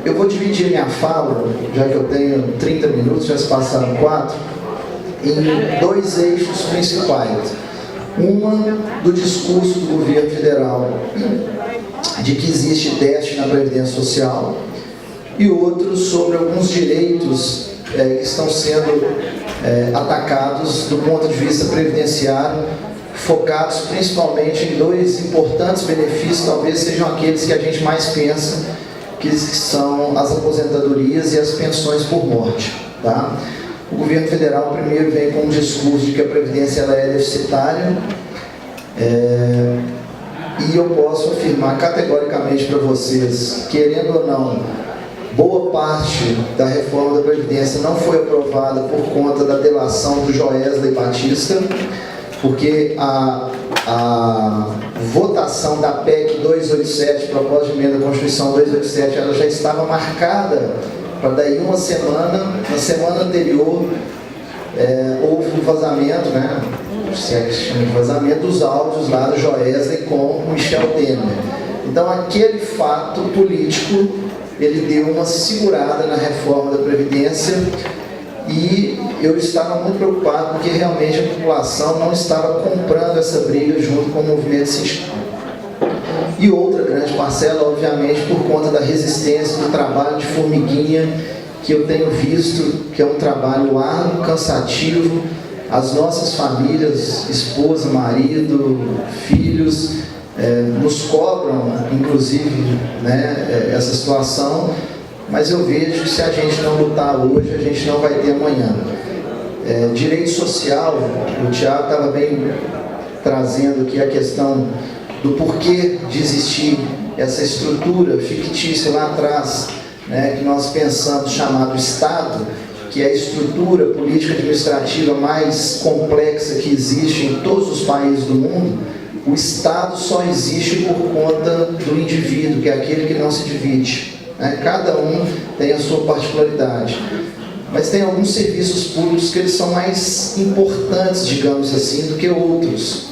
Eu vou dividir minha fala, já que eu tenho 30 minutos, já se passaram 4, em 2 eixos principais. Uma do discurso do governo federal de que existe déficit na Previdência Social, e outro sobre alguns direitos que estão sendo atacados do ponto de vista previdenciário, focados principalmente em 2 importantes benefícios, talvez sejam aqueles que a gente mais pensa, que são as aposentadorias e as pensões por morte. Tá? O governo federal primeiro vem com um discurso de que a Previdência ela é deficitária, e eu posso afirmar categoricamente para vocês, querendo ou não, boa parte da reforma da Previdência não foi aprovada por conta da delação do Joesley Batista, porque a votação da PEC 287, proposta de emenda à Constituição 287, ela já estava marcada para daí uma semana. Na semana anterior, houve um vazamento, né? Se é que se chama de vazamento, dos áudios lá do Joesley com o Michel Temer. Então, aquele fato político, ele deu uma segurada na reforma da Previdência, e eu estava muito preocupado porque realmente a população não estava comprando essa briga junto com o movimento sindical. E outra grande parcela, obviamente, por conta da resistência do trabalho de formiguinha que eu tenho visto, que é um trabalho árduo, cansativo. As nossas famílias, esposa, marido, filhos, nos cobram, inclusive, né, essa situação, mas eu vejo que se a gente não lutar hoje, a gente não vai ter amanhã. Direito social, o Tiago estava bem trazendo aqui a questão do porquê de existir essa estrutura fictícia lá atrás, né, que nós pensamos chamado Estado, que é a estrutura política administrativa mais complexa que existe em todos os países do mundo. O Estado só existe por conta do indivíduo, que é aquele que não se divide. Cada um tem a sua particularidade. Mas tem alguns serviços públicos que eles são mais importantes, digamos assim, do que outros.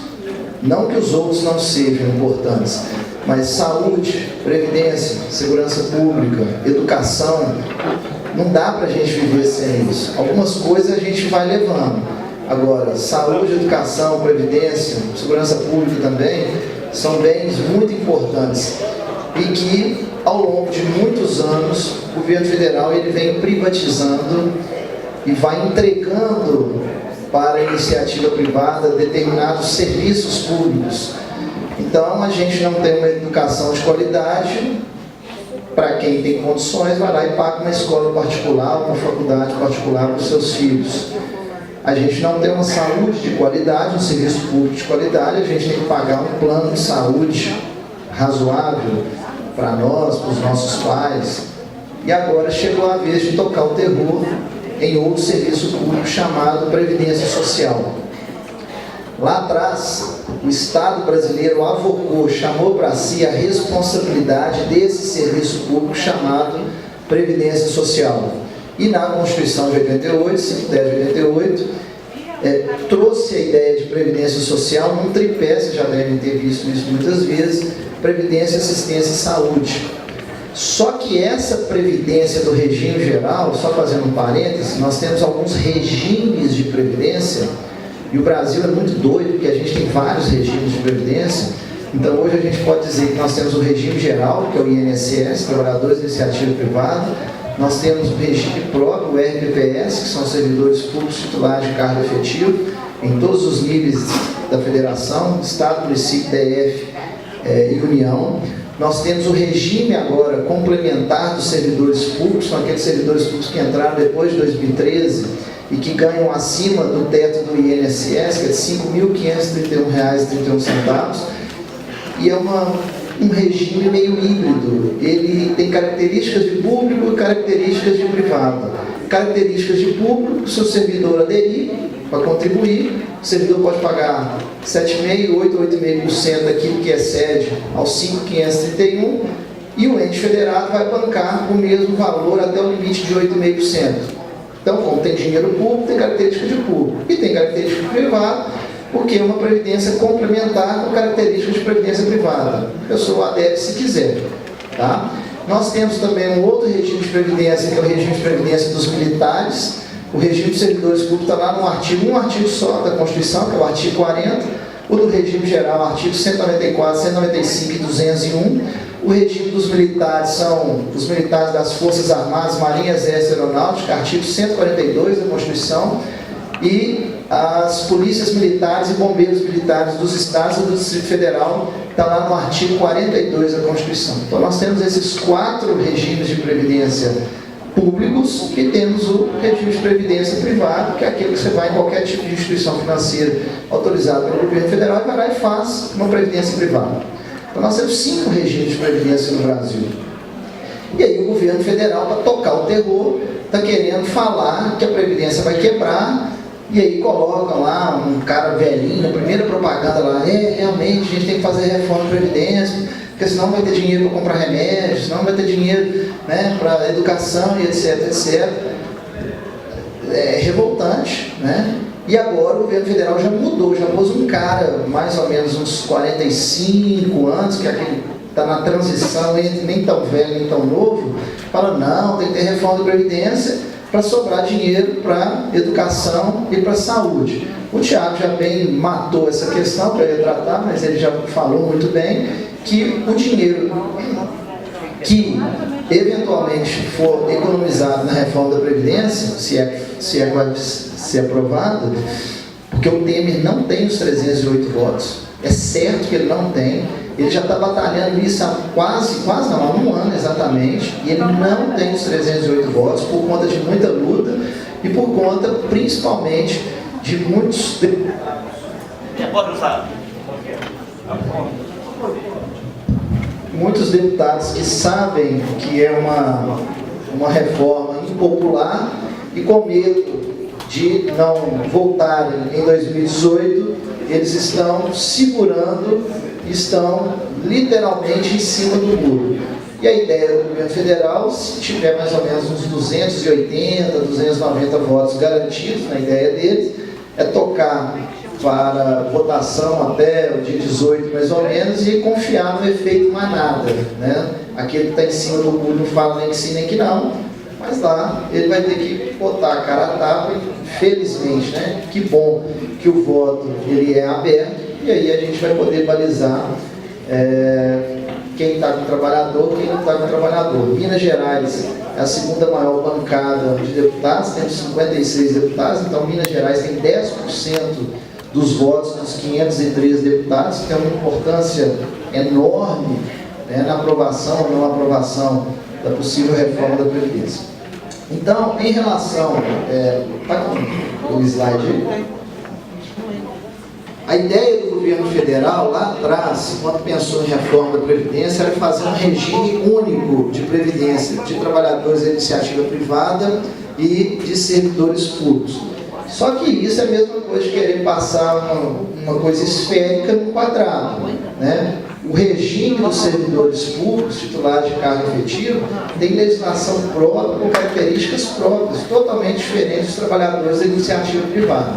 Não que os outros não sejam importantes, mas saúde, previdência, segurança pública, educação, não dá para a gente viver sem isso. Algumas coisas a gente vai levando. Agora, saúde, educação, previdência, segurança pública também, são bens muito importantes e que, ao longo de muitos anos, o governo federal ele vem privatizando e vai entregando para a iniciativa privada determinados serviços públicos. Então, a gente não tem uma educação de qualidade. Para quem tem condições, vai lá e paga uma escola particular, uma faculdade particular para os seus filhos. A gente não tem uma saúde de qualidade, um serviço público de qualidade, a gente tem que pagar um plano de saúde razoável para nós, para os nossos pais. E agora chegou a vez de tocar o terror em outro serviço público chamado Previdência Social. Lá atrás, o Estado brasileiro avocou, chamou para si a responsabilidade desse serviço público chamado Previdência Social. E na Constituição de 88, 510 de 88, trouxe a ideia de Previdência Social num tripé, vocês já devem ter visto isso muitas vezes: Previdência, Assistência e Saúde. Só que essa Previdência do regime geral, só fazendo um parênteses, nós temos alguns regimes de Previdência. E o Brasil é muito doido, porque a gente tem vários regimes de previdência. Então, hoje a gente pode dizer que nós temos o regime geral, que é o INSS, Trabalhadores de Iniciativa Privada. Nós temos o regime próprio, o RPPS, que são servidores públicos titulares de cargo efetivo, em todos os níveis da federação, Estado, município, DF e União. Nós temos o regime agora complementar dos servidores públicos, são aqueles servidores públicos que entraram depois de 2013, e que ganham acima do teto do INSS, que é de R$ 5.531,31, e é um regime meio híbrido. Ele tem características de público e características de privado. Características de público: se o servidor aderir para contribuir, o servidor pode pagar 7,5%, 8,5% daquilo que excede aos 5.531, e o ente federado vai bancar o mesmo valor até o limite de 8,5%. Então, como tem dinheiro público, tem característica de público. E tem característica de privado, porque é uma previdência complementar com características de previdência privada. A pessoa adere se quiser. Tá? Nós temos também um outro regime de previdência, que é o regime de previdência dos militares. O regime de servidores públicos está lá no artigo, um artigo só da Constituição, que é o artigo 40. O do regime geral, artigo 194, 195 e 201. O regime dos militares são os militares das Forças Armadas, Marinha, Exército e Aeronáutica, artigo 142 da Constituição. E as polícias militares e bombeiros militares dos estados e do Distrito Federal está lá no artigo 42 da Constituição. Então nós temos esses 4 regimes de previdência públicos e temos o regime de previdência privado, que é aquele que você vai em qualquer tipo de instituição financeira autorizada pelo governo federal e vai lá e faz uma previdência privada. Então nós temos 5 regimes de previdência no Brasil. E aí o governo federal, para tocar o terror, está querendo falar que a previdência vai quebrar. E aí colocam lá um cara velhinho, a primeira propaganda lá, realmente a gente tem que fazer reforma de previdência, porque senão não vai ter dinheiro para comprar remédios, senão não vai ter dinheiro, né, para educação e etc, etc. É revoltante, né? E agora o governo federal já mudou, já pôs um cara, mais ou menos uns 45 anos, que é aquele está na transição entre nem tão velho nem tão novo, fala, não, tem que ter reforma de previdência, para sobrar dinheiro para educação e para saúde. O Tiago já bem matou essa questão para ele tratar, mas ele já falou muito bem que o dinheiro que eventualmente for economizado na reforma da Previdência, se é vai ser aprovado, porque o Temer não tem os 308 votos, é certo que ele não tem. Ele já está batalhando isso há há um ano exatamente, e ele não tem os 308 votos por conta de muita luta e por conta, principalmente, de muitos deputados que sabem que é uma reforma impopular e com medo de não voltarem em 2018, eles estão segurando, estão literalmente em cima do muro. E a ideia do governo federal, se tiver mais ou menos uns 280, 290 votos garantidos, na ideia deles, é tocar para votação até o dia 18, mais ou menos, e confiar no efeito manada, né? Aquele que está em cima do muro não fala nem que sim nem que não, mas lá ele vai ter que botar a cara a tapa, e felizmente, né? Que bom que o voto ele é aberto, e aí a gente vai poder balizar quem está com o trabalhador, quem não está com o trabalhador. Minas Gerais é a segunda maior bancada de deputados, temos 56 deputados, então Minas Gerais tem 10% dos votos dos 513 deputados, tem uma importância enorme, né, na aprovação ou não aprovação da possível reforma da Previdência. Então, em relação... Está com o slide aí? A ideia do governo federal, lá atrás, quando pensou em reforma da Previdência, era fazer um regime único de Previdência, de trabalhadores da iniciativa privada e de servidores públicos. Só que isso é a mesma coisa de querer passar uma coisa esférica no quadrado, né? O regime dos servidores públicos, titulares de cargo efetivo, tem legislação própria com características próprias, totalmente diferentes dos trabalhadores da iniciativa privada.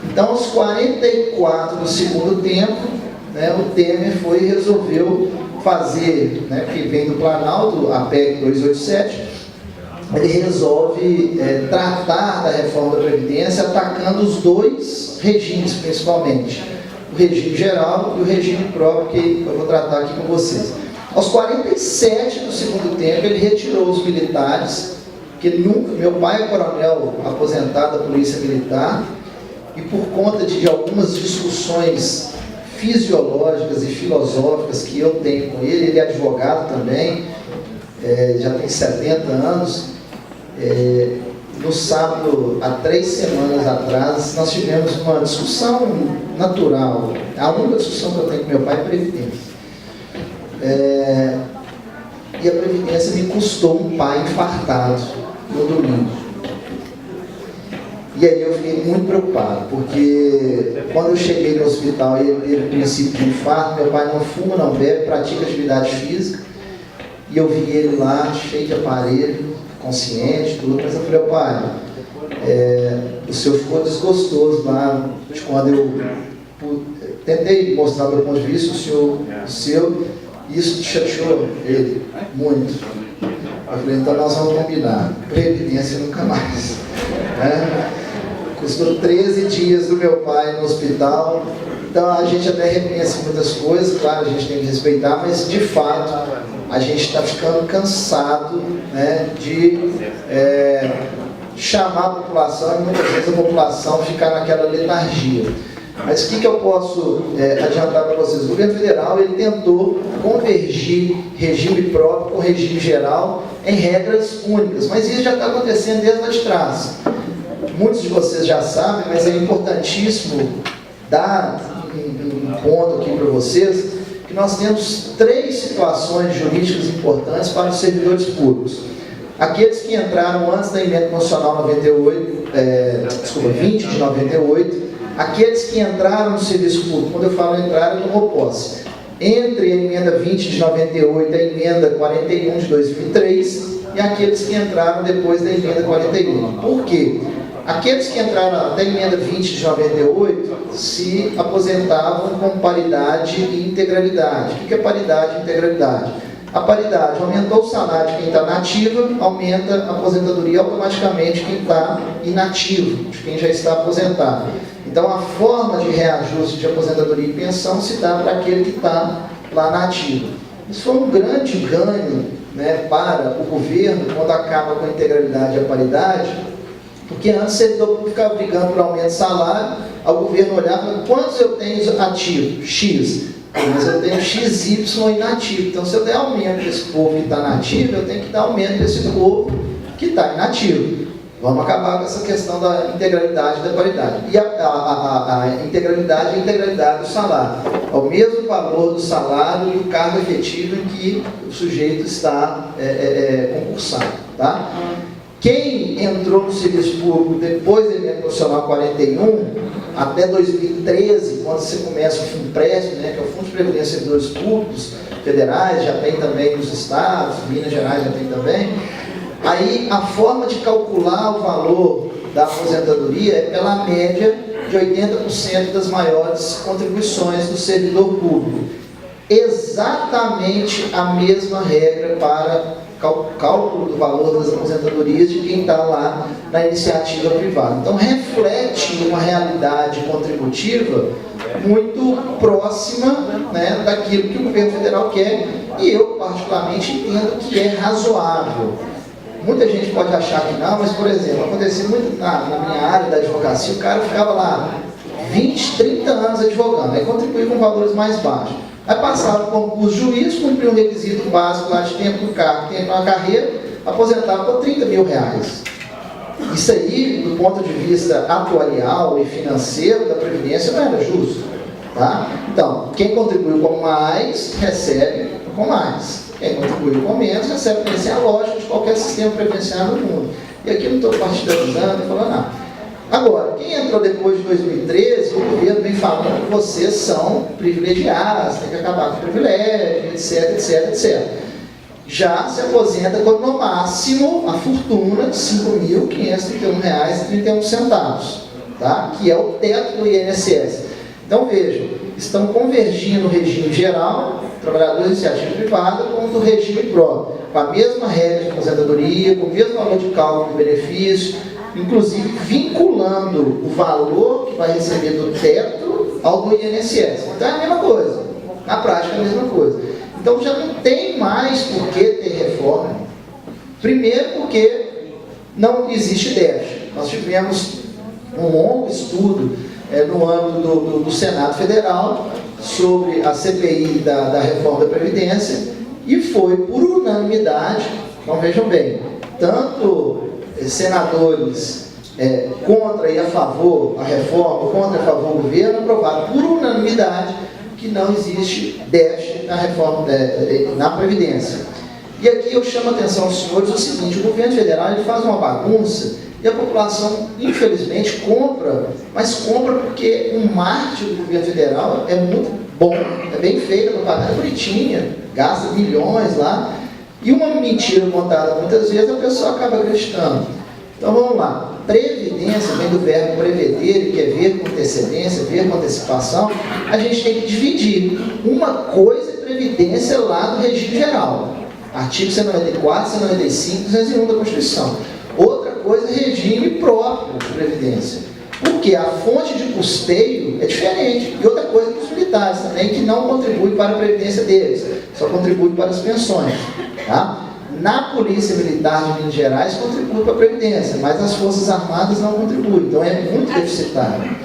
Então, aos 44 do segundo tempo, né, o Temer foi e resolveu fazer, né, que vem do Planalto, a PEC 287, ele resolve tratar da reforma da Previdência atacando os dois regimes, principalmente. O regime geral e o regime próprio, que eu vou tratar aqui com vocês. Aos 47 do segundo tempo, ele retirou os militares, que meu pai é coronel aposentado da Polícia Militar, e por conta de algumas discussões fisiológicas e filosóficas que eu tenho com ele, ele é advogado também, já tem 70 anos, no sábado, há 3 semanas atrás, nós tivemos uma discussão natural. A única discussão que eu tenho com meu pai é Previdência. E a Previdência me custou um pai infartado no domingo. E aí eu fiquei muito preocupado, porque quando eu cheguei no hospital e ele teve princípio de infarto, meu pai não fuma, não bebe, pratica atividade física, e eu vi ele lá, cheio de aparelho, consciente, tudo, mas eu falei, pai, o senhor ficou desgostoso lá, de quando eu tentei mostrar do ponto de vista o seu, Isso te chateou ele? Muito. Eu falei, então nós vamos combinar. Previdência nunca mais. Custou 13 dias do meu pai no hospital. Então a gente até reconhece muitas coisas, claro, a gente tem que respeitar, mas de fato a gente está ficando cansado, né, de chamar a população e muitas vezes a população ficar naquela letargia. Mas o que eu posso adiantar para vocês? O governo federal ele tentou convergir regime próprio com regime geral em regras únicas, mas isso já está acontecendo desde lá de trás. Muitos de vocês já sabem, mas é importantíssimo dar um ponto aqui para vocês, que nós temos 3 situações jurídicas importantes para os servidores públicos. Aqueles que entraram antes da emenda constitucional 20 de 98, aqueles que entraram no serviço público, quando eu falo entrar, eu tomo posse, entre a emenda 20 de 98 e a emenda 41 de 2003, e aqueles que entraram depois da emenda 41. Por quê? Aqueles que entraram até a emenda 20 de 98 se aposentavam com paridade e integralidade. O que é paridade e integralidade? A paridade aumentou o salário de quem está na ativa, aumenta a aposentadoria automaticamente de quem está inativo, de quem já está aposentado. Então a forma de reajuste de aposentadoria e pensão se dá para aquele que está lá na ativa. Isso foi um grande ganho, né, para o governo quando acaba com a integralidade e a paridade, porque antes o servidor público ficava brigando por aumento de salário, o governo olhava, quantos eu tenho ativo? X. Mas eu tenho XY inativo. Então, se eu der aumento para esse povo que está nativo, eu tenho que dar aumento para esse povo que está inativo. Vamos acabar com essa questão da integralidade e da paridade. E a integralidade é a integralidade do salário. É o mesmo valor do salário e do cargo efetivo em que o sujeito está concursado. Tá? Quem entrou no serviço público depois da emenda constitucional 41, até 2013, quando você começa o FUNPRESP, né, que é o Fundo de Previdência de Servidores Públicos Federais, já tem também nos estados, Minas Gerais já tem também, aí a forma de calcular o valor da aposentadoria é pela média de 80% das maiores contribuições do servidor público. Exatamente a mesma regra para cálculo do valor das aposentadorias de quem está lá na iniciativa privada. Então, reflete uma realidade contributiva muito próxima, né, daquilo que o governo federal quer, e eu, particularmente, entendo que é razoável. Muita gente pode achar que não, mas, por exemplo, acontecia muito na minha área da advocacia, o cara ficava lá 20, 30 anos advogando, aí contribuía com valores mais baixos. Aí passava o concurso juiz, cumpria um requisito básico lá de tempo do cargo, tempo na carreira, aposentava por R$30 mil. Isso aí, do ponto de vista atuarial e financeiro da Previdência, não era justo. Tá? Então, quem contribuiu com mais, recebe com mais. Quem contribuiu com menos, recebe menos. Essa é a lógica de qualquer sistema previdenciário no mundo. E aqui não estou partidarizando e falando nada. Agora, quem entrou depois de 2013, o governo vem falando que vocês são privilegiados, tem que acabar com o privilégio, etc, etc, etc. Já se aposenta com no máximo a fortuna de R$ 5.531,31, tá? Que é o teto do INSS. Então vejam, estão convergindo o regime geral, trabalhadores de iniciativa privada, com o regime próprio, com a mesma regra de aposentadoria, com o mesmo valor de cálculo de benefício, inclusive vinculando o valor que vai receber do teto ao do INSS. Então é a mesma coisa, na prática é a mesma coisa. Então já não tem mais por que ter reforma. Primeiro porque não existe déficit. Nós tivemos um longo estudo no âmbito do Senado Federal sobre a CPI da reforma da Previdência e foi por unanimidade, então vejam bem, tanto senadores contra e a favor a reforma, contra e a favor o governo, aprovaram por unanimidade que não existe déficit na reforma na Previdência. E aqui eu chamo a atenção aos senhores o seguinte: o governo federal ele faz uma bagunça e a população, infelizmente, compra, mas compra porque o marketing do governo federal é muito bom, é bem feito, a propaganda é bonitinha, gasta milhões lá, e uma mentira contada muitas vezes a pessoa acaba acreditando. Então vamos lá, previdência vem do verbo prever, que é ver com antecedência, ver com antecipação. A gente tem que dividir. Uma coisa é previdência lá do regime geral. Artigo 194, 195, 201 da Constituição. Outra coisa é regime próprio de previdência. Porque a fonte de custeio é diferente. E outra coisa dos militares também, que não contribui para a previdência deles, só contribui para as pensões. Tá? Na Polícia Militar de Minas Gerais contribui para a previdência, mas as Forças Armadas não contribuem. Então é muito deficitário.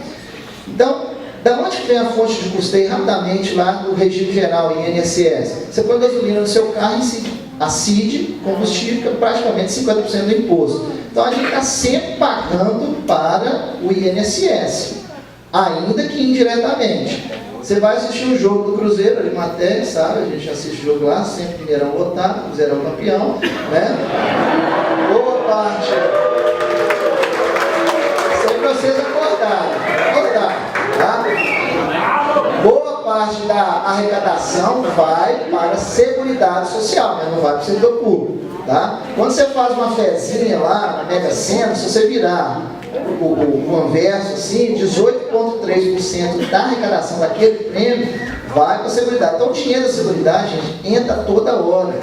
Então, da onde vem a fonte de custeio? Rapidamente lá do regime geral, INSS. Você põe gasolina no seu carro e a CID, combustível, que é praticamente 50% do imposto. Então a gente está sempre pagando para o INSS, ainda que indiretamente. Você vai assistir um jogo do Cruzeiro, ali Matéria, sabe? A gente assiste o jogo lá, sempre Mineirão lotado, Cruzeirão campeão, né? Boa parte. Isso aí para vocês acordarem, tá? Boa parte da arrecadação vai para a Seguridade Social, mas não vai para o setor público, tá? Quando você faz uma fezinha lá na Mega Sena, se você virar o anverso assim, 18,3% da arrecadação daquele prêmio vai para a Seguridade. Então o dinheiro da Seguridade, gente, entra toda hora.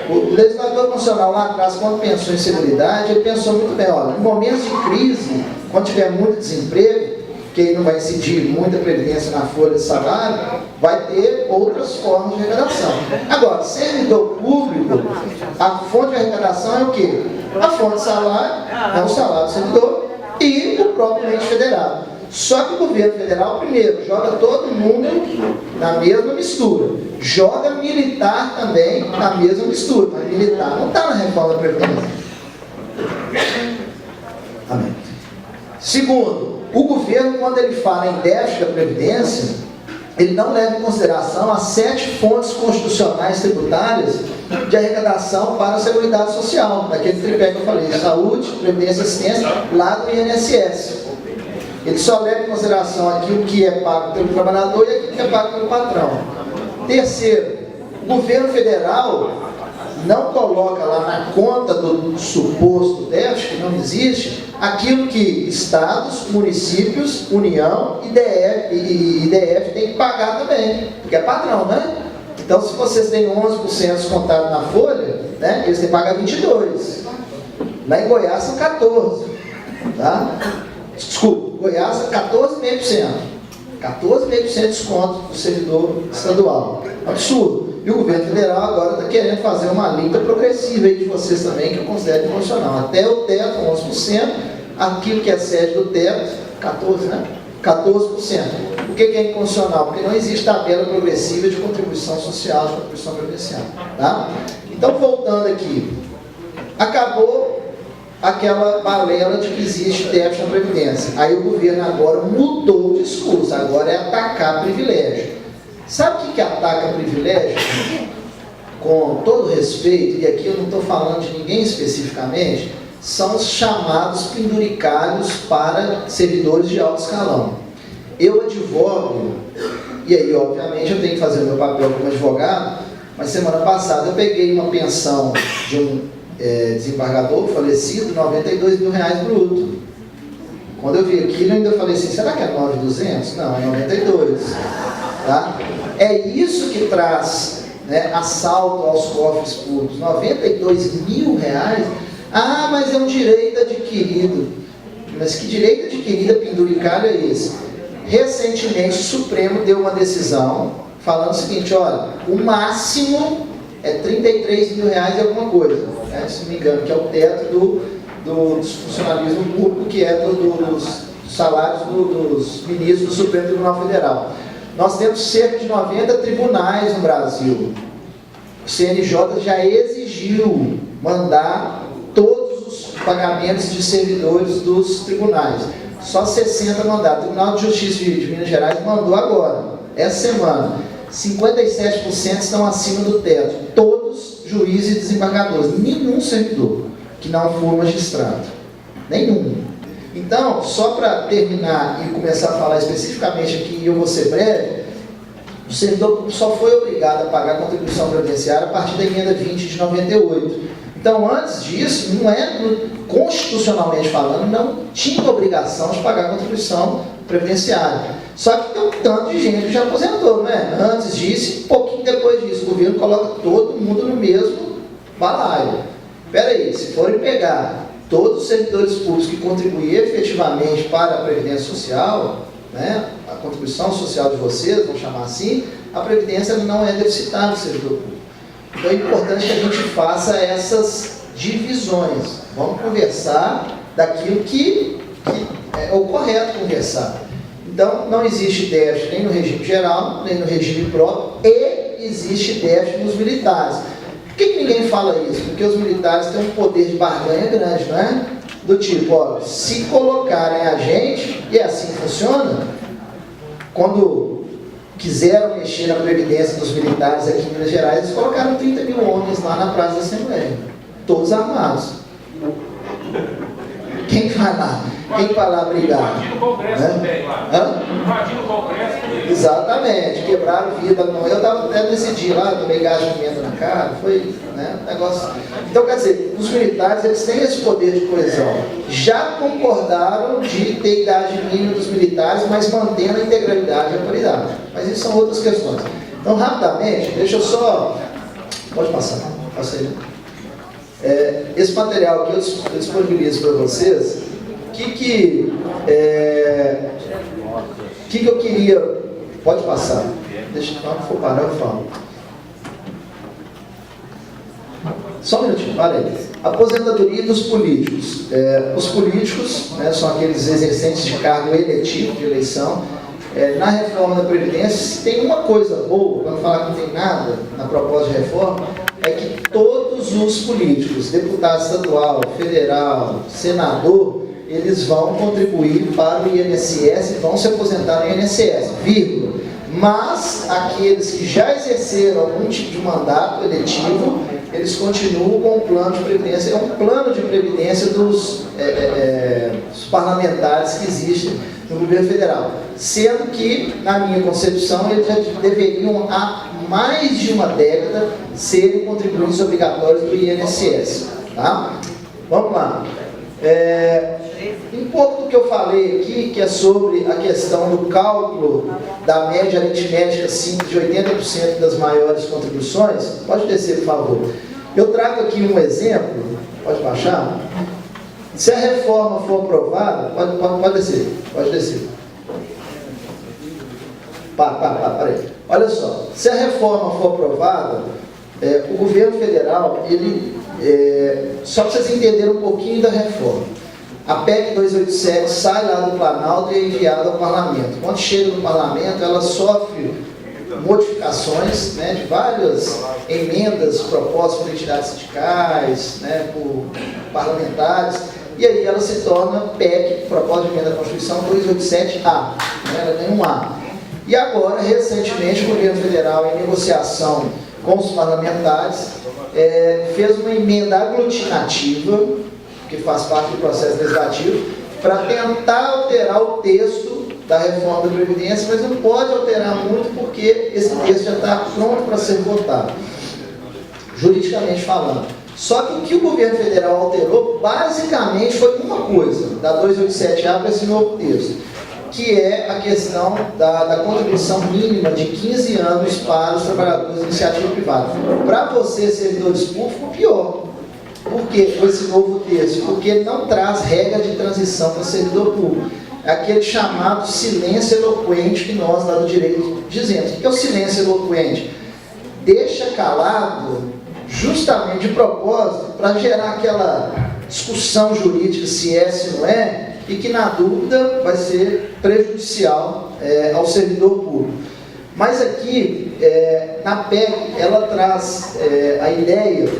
O legislador constitucional lá atrás, quando pensou em Seguridade, ele pensou muito bem, olha, em momentos de crise, quando tiver muito desemprego, que aí não vai incidir muita previdência na folha de salário, vai ter outras formas de arrecadação. Agora, servidor público, a fonte de arrecadação é o quê? A fonte de salário, é o salário do servidor e o próprio ente federado. Só que o governo federal, primeiro, joga todo mundo na mesma mistura. Joga militar também na mesma mistura. Mas militar não está na reforma da Previdência. Amém. Segundo, o governo, quando ele fala em déficit da Previdência, ele não leva em consideração as 7 fontes constitucionais tributárias de arrecadação para a Seguridade Social, daquele tripé que eu falei, saúde, previdência e assistência, lá do INSS. Ele só leva em consideração aquilo que é pago pelo trabalhador e aquilo que é pago pelo patrão. Terceiro, o governo federal não coloca lá na conta do suposto déficit, que não existe, aquilo que estados, municípios, União e IDF tem que pagar também, porque é padrão, né? Então, se vocês têm 11% descontado na folha, né, eles têm que pagar 22%. Lá em Goiás são 14%. Tá? Desculpa, Goiás é 14,5%. 14,5% de desconto do servidor estadual. Absurdo. E o governo federal agora está querendo fazer uma linha progressiva aí de vocês também, que eu considero inconstitucional. Até o teto, 11%, aquilo que é sede do teto, 14%, né? 14%. Por que é inconstitucional? Porque não existe tabela progressiva de contribuição social, de contribuição previdenciária. Tá? Então, voltando aqui, acabou aquela balela de que existe déficit na Previdência. Aí o governo agora mudou o discurso, agora é atacar privilégio. Sabe o que ataca privilégio? Com todo respeito, e aqui eu não estou falando de ninguém especificamente, são os chamados penduricários para servidores de alto escalão. Eu advogo, e aí obviamente eu tenho que fazer o meu papel como advogado, mas semana passada eu peguei uma pensão de um desembargador falecido, R$92 mil bruto. Quando eu vi aquilo, eu ainda falei assim, será que é 9.200? Não, é 92. Tá? É isso que traz, né, assalto aos cofres públicos. R$92 mil? Ah, mas é um direito adquirido. Mas que direito adquirido penduricário é esse? Recentemente o Supremo deu uma decisão falando o seguinte, olha, o máximo é R$33 mil e alguma coisa, né, se não me engano, que é o teto do funcionalismo público, que é dos salários dos ministros do Supremo Tribunal Federal. Nós temos cerca de 90 tribunais no Brasil. O CNJ já exigiu mandar todos os pagamentos de servidores dos tribunais. Só 60 mandaram. O Tribunal de Justiça de Minas Gerais mandou agora, essa semana. 57% estão acima do teto. Todos juízes e desembargadores. Nenhum servidor que não for magistrado. Nenhum. Então, só para terminar e começar a falar especificamente aqui, e eu vou ser breve, o servidor só foi obrigado a pagar a contribuição previdenciária a partir da emenda 20 de 98. Então, antes disso, constitucionalmente falando, não tinha obrigação de pagar a contribuição previdenciário. Só que tem um tanto de gente que já aposentou, não é? Antes disso e pouquinho depois disso. O governo coloca todo mundo no mesmo balaio. Espera aí, se forem pegar todos os servidores públicos que contribuem efetivamente para a Previdência Social, né, a contribuição social de vocês, vamos chamar assim, a Previdência não é deficitária do servidor público. Então é importante que a gente faça essas divisões. Vamos conversar daquilo que é o correto conversar. Então, não existe déficit nem no regime geral, nem no regime próprio, e existe déficit nos militares. Por que ninguém fala isso? Porque os militares têm um poder de barganha grande, não é? Do tipo, ó, se colocarem a gente, e assim funciona, quando quiseram mexer na previdência dos militares aqui em Minas Gerais, eles colocaram 30 mil homens lá na Praça da Assembleia, todos armados. Quem vai lá? Quem vai lá brigar? Invadindo o Congresso também lá. Invadindo o Congresso também. Exatamente, quebraram vida. Eu estava até nesse dia lá, tomei gás de pimenta na cara, foi, né, um negócio. Então, quer dizer, os militares, eles têm esse poder de coesão. Já concordaram de ter idade mínima dos militares, mas mantendo a integralidade e a paridade. Mas isso são outras questões. Então, rapidamente, deixa eu só... Pode passar, passa aí. Esse material que eu disponibilizo para vocês, o que eu queria... Pode passar. Deixa eu falar, for parar, eu falo. Só um minutinho, para aí. Aposentadoria dos políticos. Os políticos, né, são aqueles exercentes de cargo eletivo de eleição. Na reforma da Previdência, se tem uma coisa boa, quando falar que não tem nada na proposta de reforma, é que todos os políticos, deputado estadual, federal, senador, eles vão contribuir para o INSS e vão se aposentar no INSS, vírgula. Mas aqueles que já exerceram algum tipo de mandato eletivo, eles continuam com o plano de previdência. É um plano de previdência dos parlamentares que existem no governo federal. Sendo que, na minha concepção, eles já deveriam, há mais de uma década, serem contribuintes obrigatórios do INSS. Tá? Vamos lá. Um pouco do que eu falei aqui, que é sobre a questão do cálculo da média aritmética simples de 80% das maiores contribuições. Pode descer, por favor. Eu trago aqui um exemplo, pode baixar? Se a reforma for aprovada, pode descer, pode descer. Peraí. Olha só, se a reforma for aprovada, o governo federal, só para vocês entenderem um pouquinho da reforma. A PEC 287 sai lá do Planalto e é enviada ao Parlamento. Quando chega no Parlamento, ela sofre modificações, né, de várias emendas propostas por entidades sindicais, né, por parlamentares, e aí ela se torna PEC, proposta de emenda à Constituição 287A, né, ela tem um A. E agora, recentemente, o governo federal, em negociação com os parlamentares, fez uma emenda aglutinativa, que faz parte do processo legislativo, para tentar alterar o texto da reforma da Previdência, mas não pode alterar muito porque esse texto já está pronto para ser votado, juridicamente falando. Só que o que o governo federal alterou, basicamente, foi uma coisa, da 287A para esse novo texto, que é a questão da contribuição mínima de 15 anos para os trabalhadores da iniciativa privada. Para vocês, servidores públicos, pior. Por que esse novo texto? Porque ele não traz regra de transição para servidor público. É aquele chamado silêncio eloquente que nós, lá do direito, dizemos. O que é o silêncio eloquente? Deixa calado, justamente de propósito, para gerar aquela discussão jurídica se é, se não é, e que, na dúvida, vai ser prejudicial ao servidor público. Mas aqui, na PEC, ela traz a ideia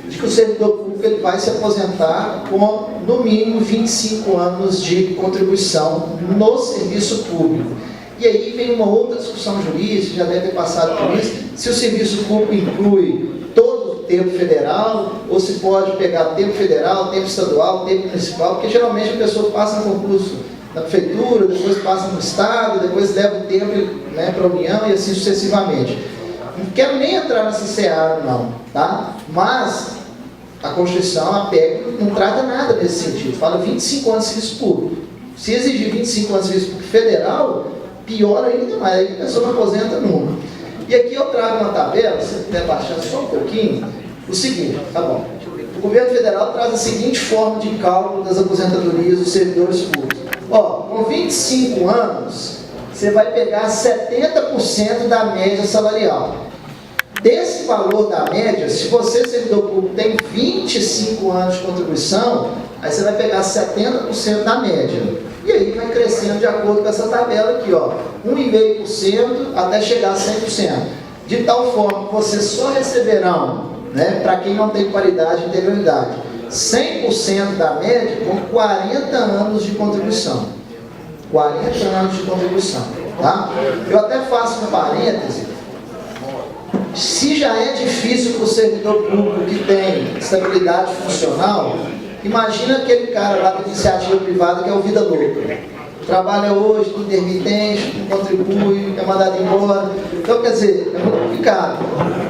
de que o servidor público ele vai se aposentar com, no mínimo, 25 anos de contribuição no serviço público. E aí vem uma outra discussão jurídica, já deve ter passado por isso, se o serviço público inclui todo o tempo federal, ou se pode pegar tempo federal, tempo estadual, tempo municipal, porque geralmente a pessoa passa no concurso na prefeitura, depois passa no estado, depois leva o tempo, né, para a União e assim sucessivamente. Não quero nem entrar nessa seara, não, tá? Mas a Constituição, a PEC, não trata nada nesse sentido. Fala 25 anos de serviço público. Se exigir 25 anos de serviço público federal, pior ainda mais, aí a pessoa não aposenta nunca. E aqui eu trago uma tabela, se você puder baixar só um pouquinho, o seguinte, tá bom. O governo federal traz a seguinte forma de cálculo das aposentadorias dos servidores públicos. Ó, com 25 anos, você vai pegar 70% da média salarial. Desse valor da média, se você, servidor público, tem 25 anos de contribuição, aí você vai pegar 70% da média. E aí vai crescendo de acordo com essa tabela aqui, ó, 1,5% até chegar a 100%. De tal forma que vocês só receberão, né, para quem não tem qualidade e interioridade, 100% da média com 40 anos de contribuição. 40 anos de contribuição, tá? Eu até faço um parêntese. Se já é difícil para o servidor público que tem estabilidade funcional, imagina aquele cara lá da iniciativa privada que é o vida louca. Trabalha hoje, intermitente, não contribui, é mandado embora. Então, quer dizer, é muito complicado.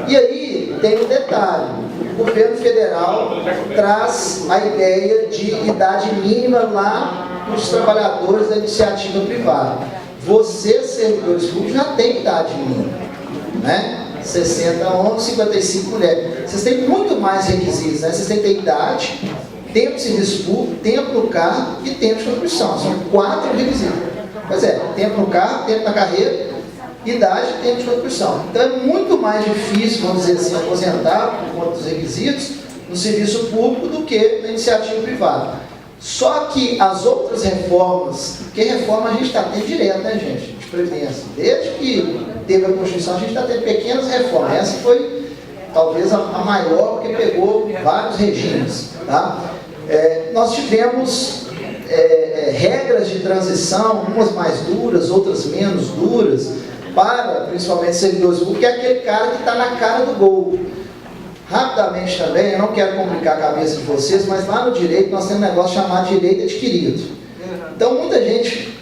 E aí, tem um detalhe. O governo federal traz a ideia de idade mínima lá para os trabalhadores da iniciativa privada. Vocês, servidores públicos, já têm idade mínima, né? 60 homens, 55 mulheres. Vocês têm muito mais requisitos, né? Vocês têm que ter idade, tempo de serviço público, tempo no cargo e tempo de contribuição. São 4 requisitos. Pois é, tempo no cargo, tempo na carreira, idade e tempo de contribuição. Então é muito mais difícil, vamos dizer assim, aposentar por conta dos requisitos no serviço público do que na iniciativa privada. Só que as outras reformas, porque reforma a gente está tendo direto, né, gente? De previdência. Desde que teve a Constituição, a gente está tendo pequenas reformas. Essa foi talvez a maior, porque pegou vários regimes, tá? Nós tivemos regras de transição, umas mais duras, outras menos duras, para principalmente servidores públicos, que é aquele cara que está na cara do gol. Rapidamente também, eu não quero complicar a cabeça de vocês, mas lá no direito nós temos um negócio chamado direito adquirido. Então muita gente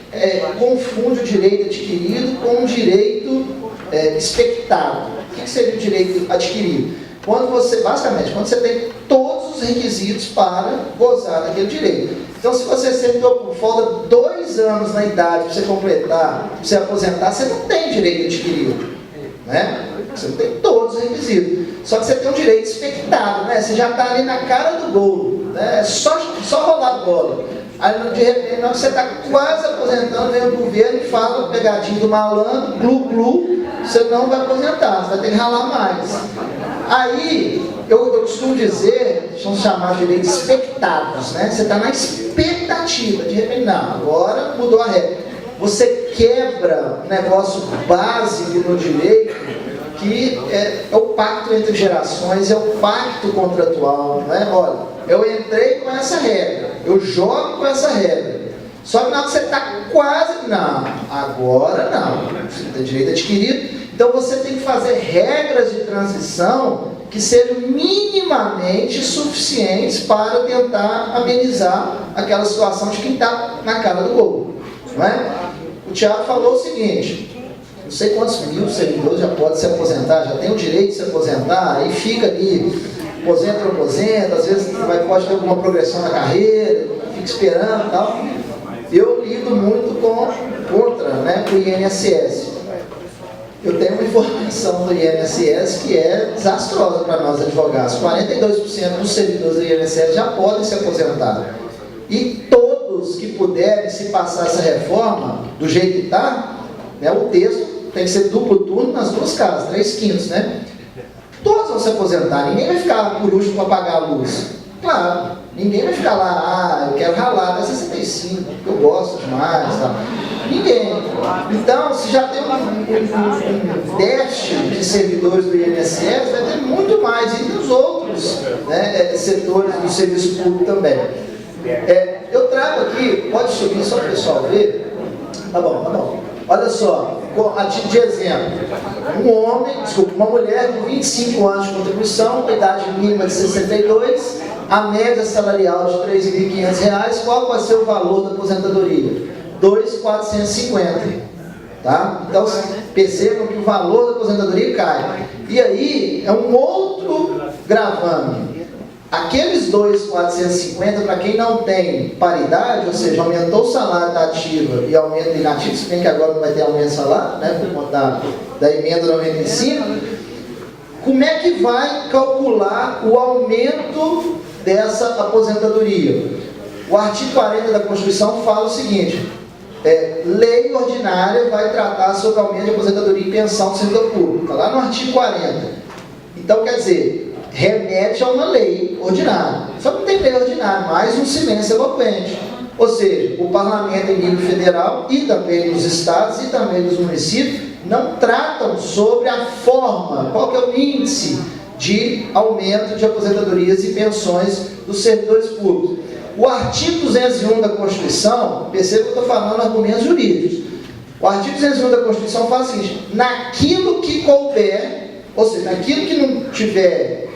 confunde o direito adquirido com o direito expectado. O que seria o direito adquirido? Basicamente, quando você tem todos os requisitos para gozar daquele direito. Então, se você servidor falta 2 anos na idade para você completar, para você aposentar, você não tem direito adquirido, né? Você não tem todos os requisitos. Só que você tem um direito expectado, né? Você já está ali na cara do gol, né? É só rolar a bola. Aí, de repente, na hora que você está quase aposentando, vem o governo e fala, pegadinho do malandro, glu, você não vai aposentar, você vai ter que ralar mais. Aí, eu costumo dizer, são chamados de direitos expectados, né? Você está na expectativa, de repente, não, agora mudou a regra. Você quebra um negócio básico no direito, que é o pacto entre gerações, é o pacto contratual, né? Olha, eu entrei com essa regra, eu jogo com essa regra. Só que na hora que você está quase, não, agora não, você tem direito adquirido, então você tem que fazer regras de transição que sejam minimamente suficientes para tentar amenizar aquela situação de quem está na cara do gol, não é? O Thiago falou o seguinte: não sei quantos mil servidores já podem se aposentar, já tem o direito de se aposentar, aí fica ali, aposenta ou não aposenta, às vezes pode ter alguma progressão na carreira, fica esperando e tal. Eu lido muito contra, né, o INSS. Eu tenho uma informação do INSS que é desastrosa para nós advogados. 42% dos servidores do INSS já podem se aposentar. E todos que puderem, se passar essa reforma do jeito que está, né, o texto tem que ser duplo turno nas 2 casas, 3/5, né? Todos vão se aposentar, ninguém vai ficar por último para pagar a luz. Claro, ninguém vai ficar lá, eu quero ralar até 65, porque eu gosto demais, tá? Ninguém. Então, se já tem um déficit de servidores do INSS, vai ter muito mais, e dos outros, né, setores do serviço público também. Eu trago aqui, pode subir só para o pessoal ver. Tá bom. Olha só, a título de exemplo, uma mulher com 25 anos de contribuição, com idade mínima de 62, a média salarial de R$ 3.500, qual vai ser o valor da aposentadoria? R$ 2.450, tá? Então, percebam que o valor da aposentadoria cai. E aí, é um outro gravame. Aqueles 2.450, para quem não tem paridade, ou seja, aumentou o salário da ativa e aumento do inativo, se bem que agora não vai ter aumento de salário, né, por conta da emenda 95, como é que vai calcular o aumento dessa aposentadoria? O artigo 40 da Constituição fala o seguinte: lei ordinária vai tratar sobre aumento de aposentadoria e pensão do servidor público. Está lá no artigo 40. Então, quer dizer, remete a uma lei ordinária. Só que não tem lei ordinária, mais um silêncio eloquente. Ou seja, o parlamento em nível federal e também nos estados e também nos municípios não tratam sobre a forma, qual que é o índice de aumento de aposentadorias e pensões dos servidores públicos. O artigo 201 da Constituição, perceba que eu estou falando argumentos jurídicos. O artigo 201 da Constituição fala o seguinte: naquilo que couber, ou seja, naquilo que não tiver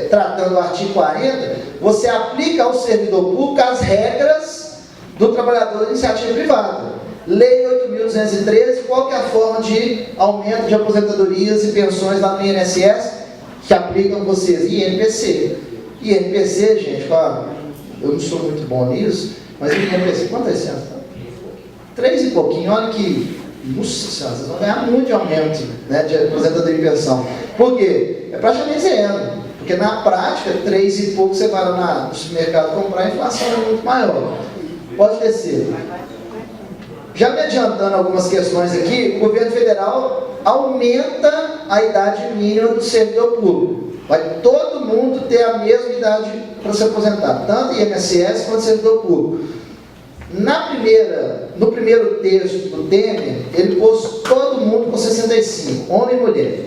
tratando o artigo 40, você aplica ao servidor público as regras do trabalhador da iniciativa privada. Lei 8.213, qual que é a forma de aumento de aposentadorias e pensões lá no INSS que aplicam vocês? INPC. INPC, gente, claro, eu não sou muito bom nisso, mas o INPC, quanto é esse ano? 3 e pouquinho, olha que, nossa senhora, vocês vão ganhar muito de aumento, né, de aposentadoria e pensão. Por quê? É praticamente zero. Porque na prática, 3 e pouco você vai lá no supermercado comprar, a inflação é muito maior. Pode descer. Já me adiantando algumas questões aqui, o governo federal aumenta a idade mínima do servidor público. Vai todo mundo ter a mesma idade para se aposentar, tanto INSS quanto servidor público. No primeiro texto do Temer, ele pôs todo mundo com 65, homem e mulher.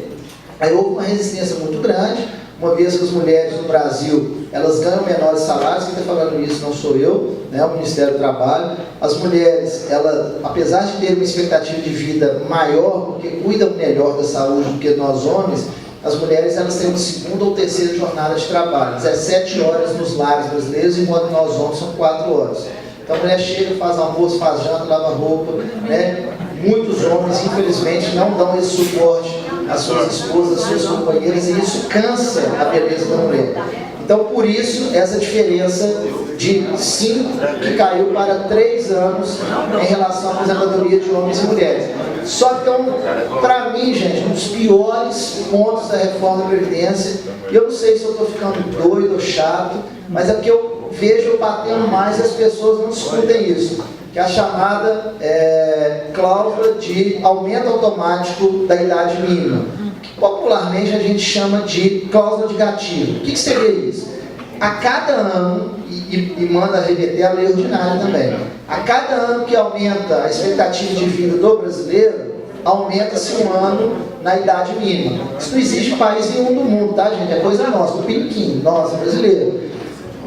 Aí houve uma resistência muito grande, uma vez que as mulheres no Brasil, elas ganham menores salários. Quem está falando isso não sou eu, né, o Ministério do Trabalho. As mulheres, elas, apesar de terem uma expectativa de vida maior, porque cuidam melhor da saúde do que nós homens, as mulheres, elas têm uma segunda ou terceira jornada de trabalho, 17 horas nos lares brasileiros, enquanto nós homens são 4 horas. Então a mulher chega, faz almoço, faz janta, lava roupa, né? Muitos homens, infelizmente, não dão esse suporte às suas esposas, às suas companheiras, e isso cansa a beleza da mulher. Então, por isso, essa diferença de 5, que caiu para 3 anos em relação à aposentadoria de homens e mulheres. Só que, para mim, gente, um dos piores pontos da reforma da Previdência, e eu não sei se eu estou ficando doido ou chato, mas é porque eu vejo batendo mais e as pessoas não escutem isso, que é a chamada cláusula de aumento automático da idade mínima, que popularmente a gente chama de cláusula de gatilho. O que seria isso? A cada ano, e manda reverter a lei ordinária também, a cada ano que aumenta a expectativa de vida do brasileiro, aumenta-se um ano na idade mínima. Isso não existe em país nenhum do mundo, tá, gente? É coisa nossa, do piniquim, nossa, brasileiro.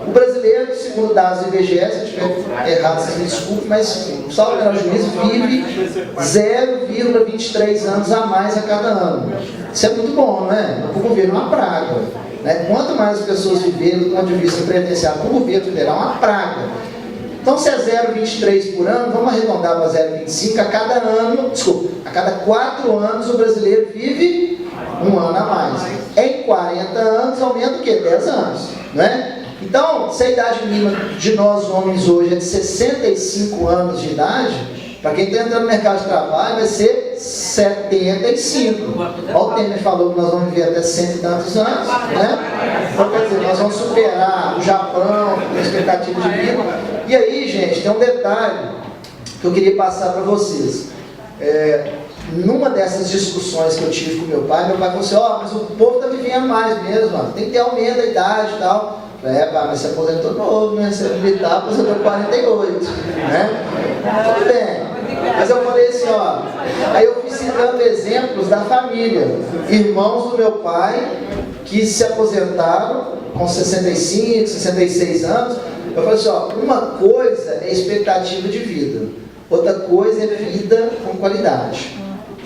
O brasileiro, segundo dados do IBGE, se eu estiver errado, vocês me desculpem, mas só o menor juízo vive 0,23 anos a mais a cada ano. Isso é muito bom, não é? Para o governo é uma praga, né? Quanto mais as pessoas viverem do ponto de vista previdenciário para o governo federal, é uma praga. Então, se é 0,23 por ano, vamos arredondar para 0,25 a cada ano, desculpa, a cada 4 anos o brasileiro vive um ano a mais. Em 40 anos, aumenta o quê? 10 anos, não é? Então, se a idade mínima de nós homens hoje é de 65 anos de idade, para quem está entrando no mercado de trabalho vai ser 75. Olha, o Temer falou que nós vamos viver até 100 e tantos anos, né? Então, quer dizer, nós vamos superar o Japão, com expectativa de vida. E aí, gente, tem um detalhe que eu queria passar para vocês. Numa dessas discussões que eu tive com meu pai falou assim: mas o povo está vivendo mais mesmo, ó, tem que ter aumento da idade e tal. Pai, mas você aposentou novo, né? Você é militar, aposentou 48, né? Tudo bem. Mas eu falei assim, ó, aí eu fui citando exemplos da família, irmãos do meu pai que se aposentaram com 65, 66 anos. Eu falei assim, ó, uma coisa é expectativa de vida, outra coisa é vida com qualidade,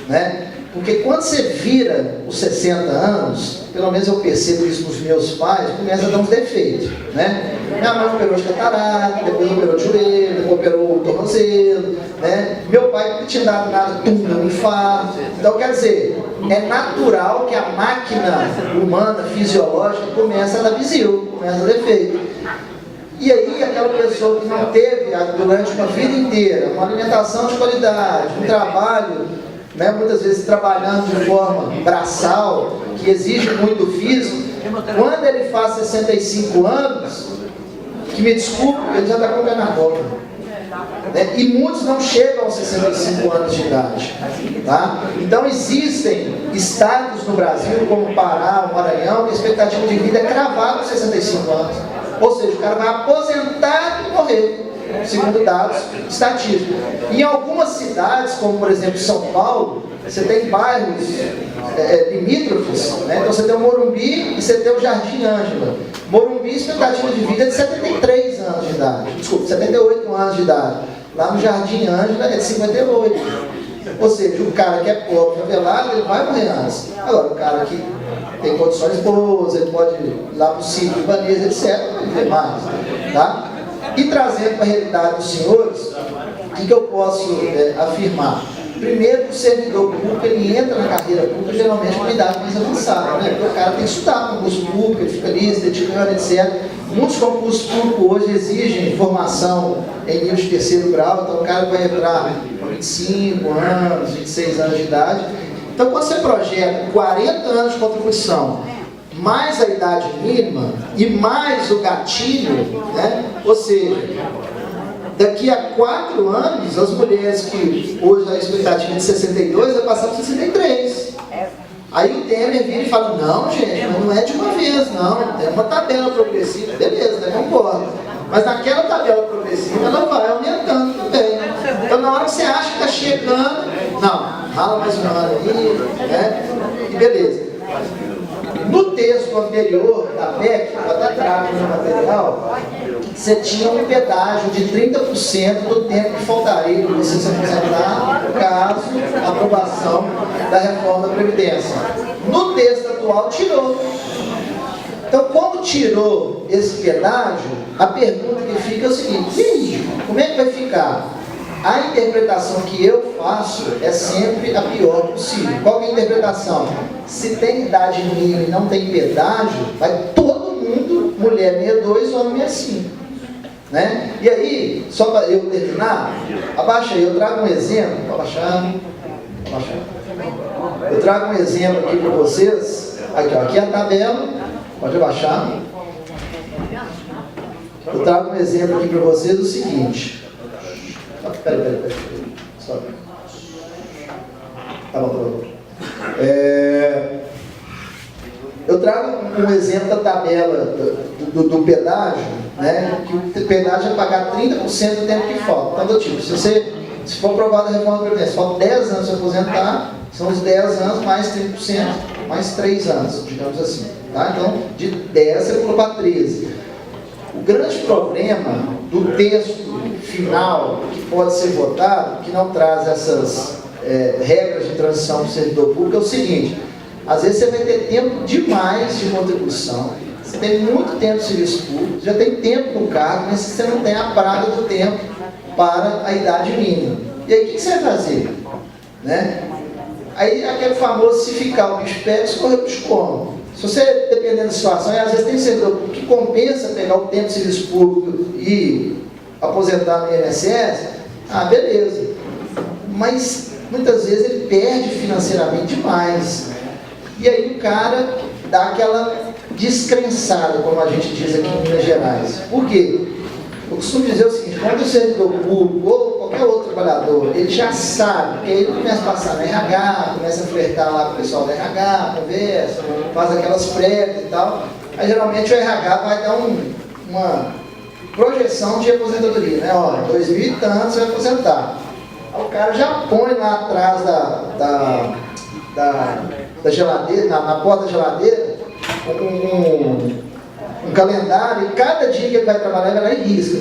né? Porque quando você vira os 60 anos, pelo menos eu percebo isso nos meus pais, começa a dar uns defeitos, né? Minha mãe operou de catarata, depois operou de joelho, depois operou o tornozelo, né? Meu pai não tinha dado nada, um infarto. Então, quer dizer, é natural que a máquina humana, fisiológica, começa a dar visível, começa a dar defeito. E aí, aquela pessoa que não teve, durante uma vida inteira, uma alimentação de qualidade, um trabalho, né, muitas vezes trabalhando de forma braçal, que exige muito físico, quando ele faz 65 anos, que me desculpe, ele já está com o pé na cobra. Né? E muitos não chegam aos 65 anos de idade. Tá? Então existem estados no Brasil, como Pará, o Maranhão, que a expectativa de vida é cravada aos 65 anos. Ou seja, o cara vai aposentar e morrer, segundo dados estatísticos. Em algumas cidades, como por exemplo São Paulo, você tem bairros limítrofes, né? Então você tem o Morumbi e você tem o Jardim Ângela. Morumbi, expectativa de vida é de 73 anos de idade, desculpa, 78 anos de idade. Lá no Jardim Ângela é de 58. Ou seja, o cara que é pobre, favelado, ele vai morrer antes. Agora, o cara que tem condições boas, ele pode ir lá para o sítio, Ibanez, etc., vai viver mais. Tá? E trazendo para a realidade dos senhores, o que eu posso afirmar? Primeiro, o servidor público, ele entra na carreira pública geralmente com uma idade mais avançada, né? Porque o cara tem que estudar concurso público, ele fica ali, se dedicando, etc. Muitos concursos públicos hoje exigem formação em nível de terceiro grau, então o cara vai entrar com 25 anos, 26 anos de idade. Então, quando você projeta 40 anos de contribuição, mais a idade mínima e mais o gatilho, né? Ou seja, daqui a 4 anos, as mulheres que hoje a expectativa é de 62 vai passar para 63. Aí o Temer vira e fala, não gente, mas não é de uma vez, não, tem uma tabela progressiva, beleza, né? Concordo. Mas naquela tabela progressiva ela vai aumentando também. Então na hora que você acha que está chegando, não, rala mais um ano aí, né? E beleza. No texto anterior da PEC, eu até trago no material, você tinha um pedágio de 30% do tempo que faltaria para você se aposentar, caso a aprovação da reforma da Previdência. No texto atual, tirou. Então, como tirou esse pedágio, a pergunta que fica é o seguinte, e aí, como é que vai ficar? A interpretação que eu faço é sempre a pior possível. Qual é a interpretação? Se tem idade mínima e não tem pedágio, vai todo mundo, mulher 62, homem 65. Né? E aí, só para eu terminar, abaixa aí, eu trago um exemplo. Abaixar. Eu trago um exemplo aqui para vocês. Aqui, ó, aqui é a tabela, pode abaixar. Eu trago um exemplo aqui para vocês do seguinte. Peraí. Só. Tá bom. Eu trago um exemplo da tabela do pedágio, né? Que o pedágio é pagar 30% do tempo que falta. Então, tipo, se for aprovada a reforma da Previdência, falta 10 anos para aposentar, são os 10 anos mais 30%, mais 3 anos, digamos assim. Tá? Então, de 10 você pula para 13. O grande problema do texto final que pode ser votado, que não traz essas regras de transição do servidor público, é o seguinte: às vezes você vai ter tempo demais de contribuição, você tem muito tempo de serviço público, já tem tempo no cargo, mas você não tem a praga do tempo para a idade mínima. E aí o que você vai fazer? Né? Aí aquele famoso, se ficar o bicho pega, escorre o bicho come. Se você, dependendo da situação, às vezes tem servidor público que compensa pegar o tempo de serviço público e aposentar no INSS, beleza. Mas muitas vezes ele perde financeiramente demais. E aí o cara dá aquela descrençada, como a gente diz aqui em Minas Gerais. Por quê? Eu costumo dizer o seguinte: quando o servidor público ou qualquer outro trabalhador, ele já sabe, porque aí ele começa a passar no RH, começa a flertar lá com o pessoal do RH, conversa, faz aquelas prévias e tal, aí geralmente o RH vai dar uma projeção de aposentadoria, né? Olha, 2000 e tantos você vai aposentar. Aí o cara já põe lá atrás da geladeira, na porta da geladeira, um calendário, e cada dia que ele vai trabalhar, ele vai lá e risca.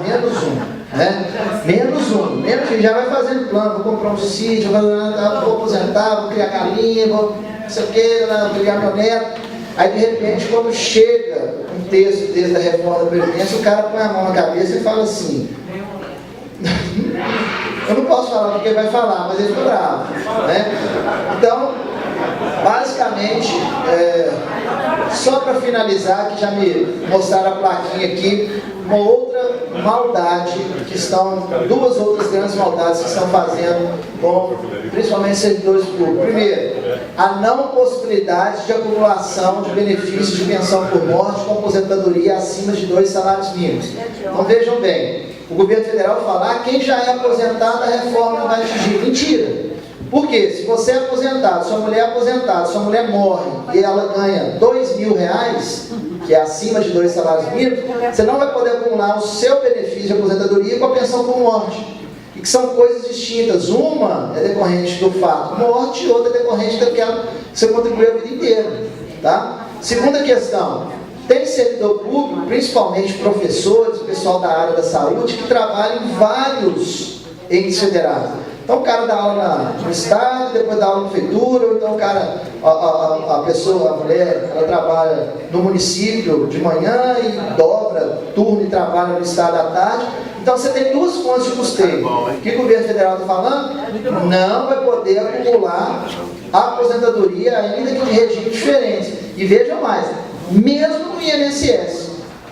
Menos um. né? Menos um, menos que já vai fazendo plano, vou comprar um sítio, vou aposentar, vou criar galinha, vou não sei o que, vou criar meu neto. Aí de repente, quando chega um texto desde a reforma da Previdência, o cara põe a mão na cabeça e fala assim, eu não posso falar porque ele vai falar, mas ele ficou bravo, né? Então, basicamente, só para finalizar, que já me mostraram a plaquinha aqui, uma outra maldade, que estão, duas outras grandes maldades que estão fazendo com, principalmente, servidores públicos. Primeiro, a não possibilidade de acumulação de benefícios de pensão por morte com aposentadoria acima de 2 salários mínimos. Então vejam bem, o governo federal fala, quem já é aposentado, a reforma não vai atingir. Mentira! Por quê? Se você é aposentado, sua mulher é aposentada, sua mulher morre e ela ganha R$2.000, que é acima de 2 salários mínimos, você não vai poder acumular o seu benefício de aposentadoria com a pensão por morte. E que são coisas distintas. Uma é decorrente do fato morte, outra é decorrente daquela que você contribuiu a vida inteira. Tá? Segunda questão. Tem servidor público, principalmente professores, pessoal da área da saúde, que trabalham em vários entes federados. Então o cara dá aula no estado, depois dá aula na prefeitura, ou então o cara, a pessoa, a mulher, ela trabalha no município de manhã e dobra turno e trabalha no estado à tarde. Então você tem duas fontes de custeio. O que o governo federal está falando? Não vai poder acumular a aposentadoria, ainda que de regimes diferentes. E vejam mais, mesmo no INSS.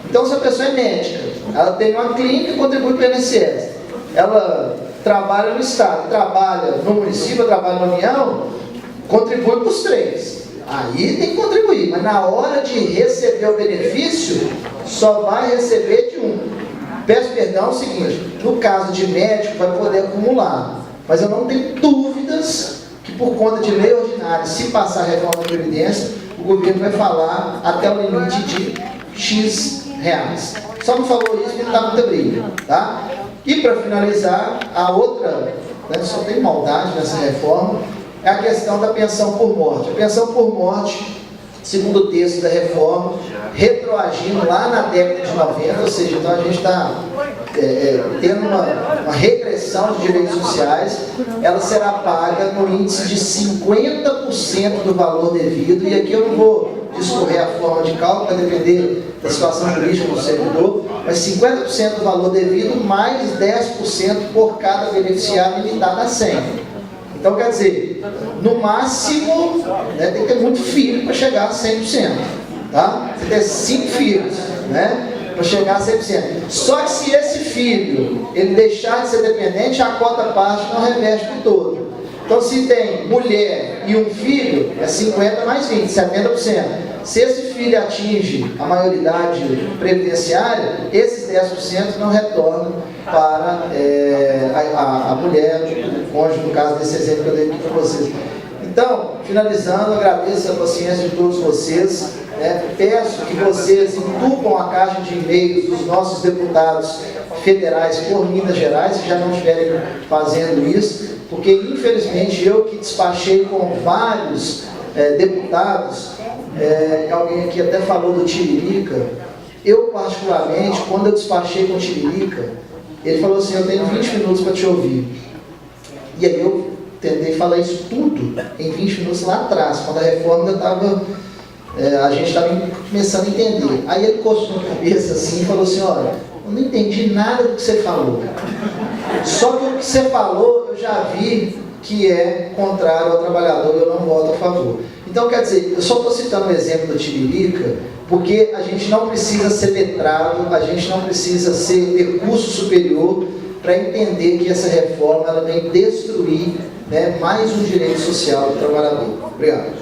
Então se a pessoa é médica, ela tem uma clínica e contribui para o INSS. Ela trabalha no estado, trabalha no município, trabalha na União, contribui para os 3. Aí tem que contribuir, mas na hora de receber o benefício, só vai receber de um. Peço perdão, é o seguinte, no caso de médico vai poder acumular, mas eu não tenho dúvidas que por conta de lei ordinária, se passar a reforma da Previdência, o governo vai falar até o limite de X reais. Só não falou isso porque não está muita briga, tá? E para finalizar, a outra, né, só tem maldade nessa reforma, é a questão da pensão por morte. A pensão por morte, segundo o texto da reforma, retroagindo lá na década de 90, ou seja, então a gente está tendo uma regressão de direitos sociais, ela será paga no índice de 50% do valor devido, e aqui eu não vou discorrer a forma de cálculo, para depender da situação jurídica do servidor, mas 50% do valor devido, mais 10% por cada beneficiário limitado a 100. Então, quer dizer, no máximo, né, tem que ter muito filho para chegar a 100%. Tá? Você tem 5 filhos, né, para chegar a 100%. Só que se esse filho ele deixar de ser dependente, a cota parte não reverte por todo. Então, se tem mulher e um filho, é 50 mais 20, 70%. Se esse filho atinge a maioridade previdenciária, esses 10% não retornam para a mulher, o cônjuge, no caso desse exemplo que eu dei aqui para vocês. Então, finalizando, agradeço a paciência de todos vocês. Peço que vocês entupam a caixa de e-mails dos nossos deputados federais por Minas Gerais, se já não estiverem fazendo isso, porque infelizmente eu que despachei com vários deputados, alguém aqui até falou do Tiririca, eu particularmente, quando eu despachei com o Tiririca, ele falou assim, eu tenho 20 minutos para te ouvir. E aí eu tentei falar isso tudo em 20 minutos lá atrás, quando a reforma ainda estava, a gente estava começando a entender. Aí ele coçou a cabeça assim e falou assim, olha, eu não entendi nada do que você falou. Só que o que você falou, eu já vi que é contrário ao trabalhador, eu não voto a favor. Então, quer dizer, eu só estou citando o exemplo do Tiririca, porque a gente não precisa ser letrado, a gente não precisa ter curso superior para entender que essa reforma ela vem destruir, né, mais um direito social do trabalhador. Obrigado.